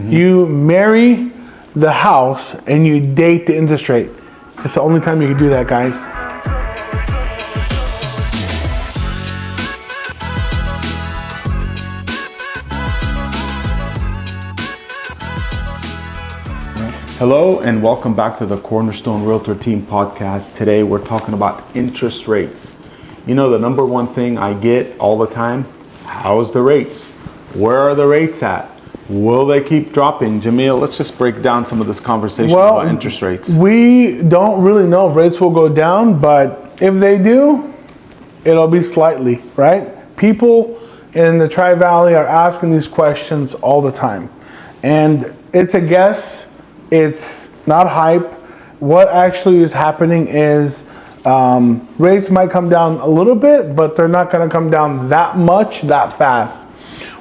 You marry the house and you date the interest rate. It's the only time you can do that, guys. Hello and welcome back to the Cornerstone Realtor Team podcast. Today we're talking about interest rates. You know, the number one thing I get all the time, how's the rates? Where are the rates at? Will they keep dropping? Jamil, let's just break down some of this conversation about interest rates. We don't really know if rates will go down, but if they do, it'll be slightly, right? People in the Tri-Valley are asking these questions all the time. And it's a guess. It's not hype. What actually is happening is rates might come down a little bit, but they're not going to come down that much, that fast.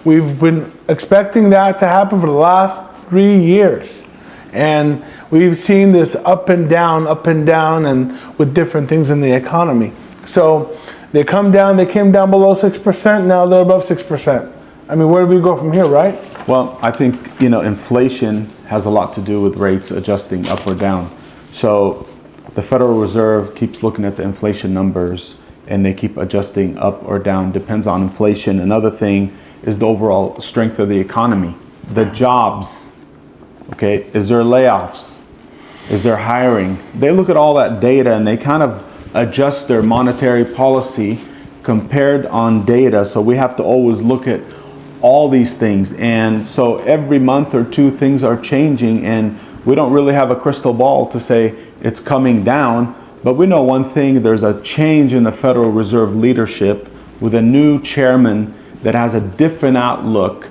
We've been expecting that to happen for the last 3 years. And we've seen this up and down, and with different things in the economy. So they came down below 6%, now they're above 6%. I mean, where do we go from here, right? Well, I think, inflation has a lot to do with rates adjusting up or down. So the Federal Reserve keeps looking at the inflation numbers and they keep adjusting up or down, depends on inflation. Another thing is the overall strength of the economy, the jobs, okay? Is there layoffs? Is there hiring? They look at all that data and they kind of adjust their monetary policy compared on data. So we have to always look at all these things, and so every month or two things are changing, and we don't really have a crystal ball to say it's coming down. But we know one thing: there's a change in the Federal Reserve leadership with a new chairman that has a different outlook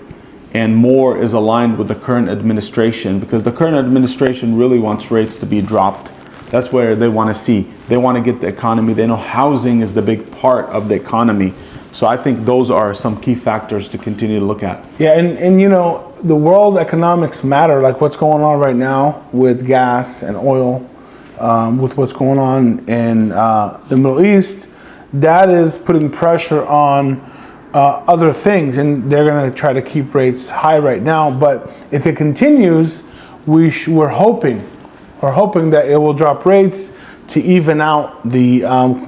and more is aligned with the current administration, because the current administration really wants rates to be dropped. That's where they want to see. They want to get the economy. They know housing is the big part of the economy. So I think those are some key factors to continue to look at. Yeah, and the world economics matter, like what's going on right now with gas and oil, with what's going on in the Middle East. That is putting pressure on other things, and they're going to try to keep rates high right now. But if it continues, we're hoping that it will drop rates to even out the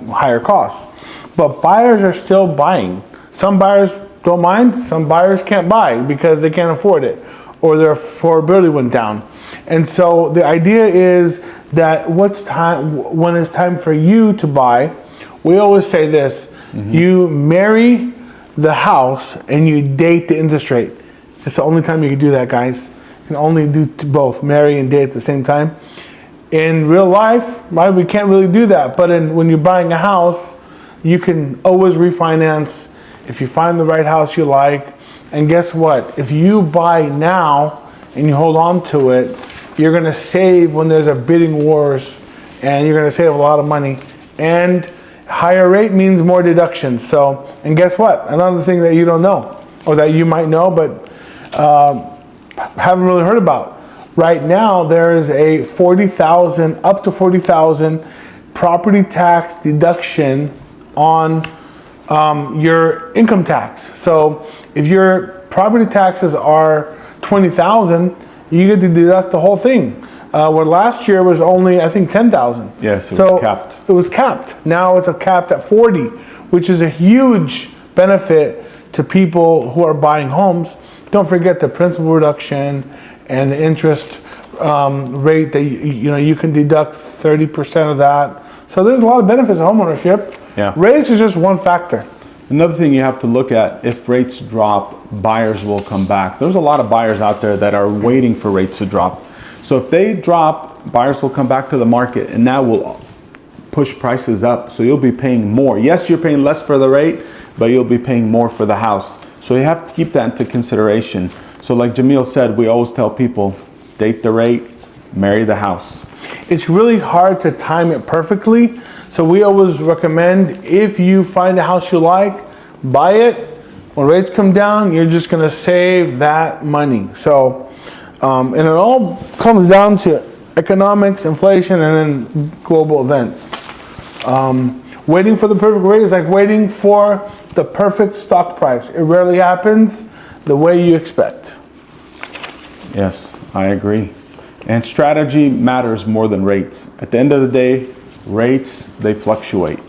higher costs. But buyers are still buying. Some buyers don't mind, some buyers can't buy because they can't afford it, or their affordability went down. And so the idea is that when it's time for you to buy, we always say this: you marry the house and you date the interest rate. It's the only time you can do that, guys. You can only do both, marry and date at the same time. In real life, right, we can't really do that. But when you're buying a house, you can always refinance if you find the right house you like. And guess what? If you buy now and you hold on to it, you're going to save when there's a bidding wars, and you're going to save a lot of money. And higher rate means more deductions. So, and guess what? Another thing that you don't know, or that you might know but haven't really heard about. Right now, there is a up to $40,000 property tax deduction on your income tax. So if your property taxes are $20,000, you get to deduct the whole thing. Where last year was only, I think, $10,000. Yes, it was capped. It was capped. Now it's capped at $40,000, which is a huge benefit to people who are buying homes. Don't forget the principal reduction and the interest rate that you can deduct 30% of that. So there's a lot of benefits of homeownership. Yeah. Rates is just one factor. Another thing you have to look at: if rates drop, buyers will come back. There's a lot of buyers out there that are waiting for rates to drop. So if they drop, buyers will come back to the market, and that will push prices up. So you'll be paying more. Yes, you're paying less for the rate, but you'll be paying more for the house. So you have to keep that into consideration. So like Jamil said, we always tell people, date the rate, marry the house. It's really hard to time it perfectly. So we always recommend, if you find a house you like, buy it. When rates come down, you're just going to save that money. So, and it all comes down to economics, inflation, and then global events. Waiting for the perfect rate is like waiting for the perfect stock price. It rarely happens the way you expect. Yes, I agree. And strategy matters more than rates. At the end of the day, rates, they fluctuate.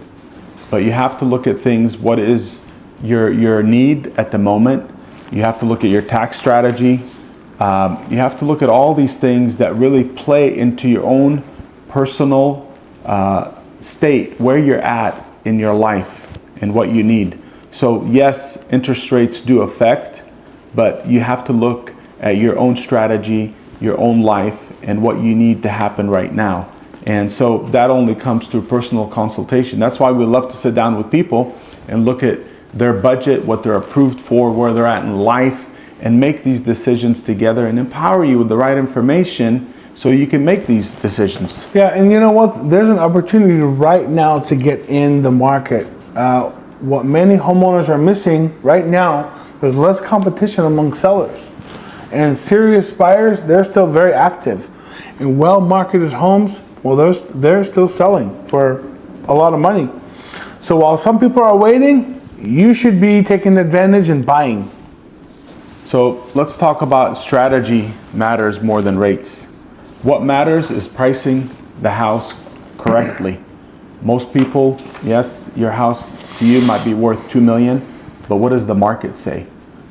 But you have to look at things, what is your need at the moment. You have to look at your tax strategy. You have to look at all these things that really play into your own personal state, where you're at in your life and what you need. So yes, interest rates do affect, but you have to look at your own strategy, your own life, and what you need to happen right now. And so that only comes through personal consultation. That's why we love to sit down with people and look at their budget, what they're approved for, where they're at in life, and make these decisions together and empower you with the right information so you can make these decisions. Yeah, and you know what? There's an opportunity right now to get in the market. What many homeowners are missing right now, there's less competition among sellers. And serious buyers, they're still very active. And well-marketed homes, well, they're still selling for a lot of money. So while some people are waiting, you should be taking advantage and buying. So let's talk about strategy matters more than rates. What matters is pricing the house correctly. Most people, yes, your house to you might be worth $2 million, but what does the market say?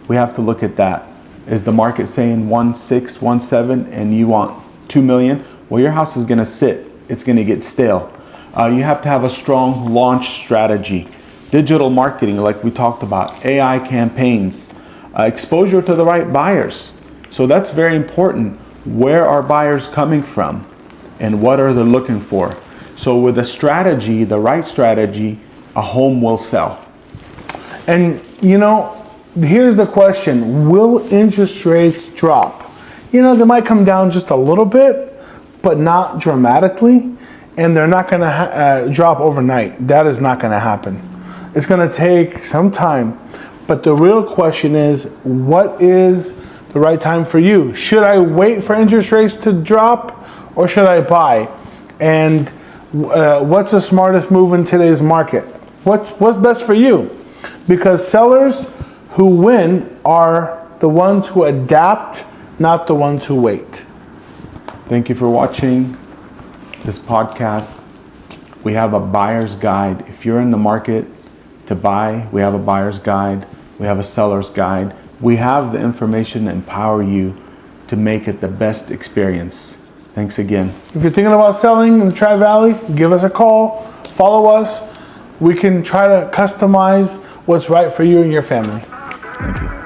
We have to look at that. Is the market saying 1.6, 1.7, and you want $2 million? Well, your house is going to sit. It's going to get stale. You have to have a strong launch strategy. Digital marketing, like we talked about, AI campaigns, exposure to the right buyers. So that's very important. Where are buyers coming from and what are they looking for? So with a strategy, the right strategy, a home will sell. And you know, here's the question: will interest rates drop? You know, they might come down just a little bit, but not dramatically, and they're not going to drop overnight. That is not going to happen. It's going to take some time. But the real question is, what is the right time for you? Should I wait for interest rates to drop, or should I buy? And what's the smartest move in today's market? What's best for you? Because sellers who win are the ones who adapt, not the ones who wait. Thank you for watching this podcast. We have a buyer's guide. If you're in the market to buy, we have a buyer's guide. We have a seller's guide. We have the information to empower you to make it the best experience. Thanks again. If you're thinking about selling in the Tri-Valley, give us a call, follow us. We can try to customize what's right for you and your family. Thank you.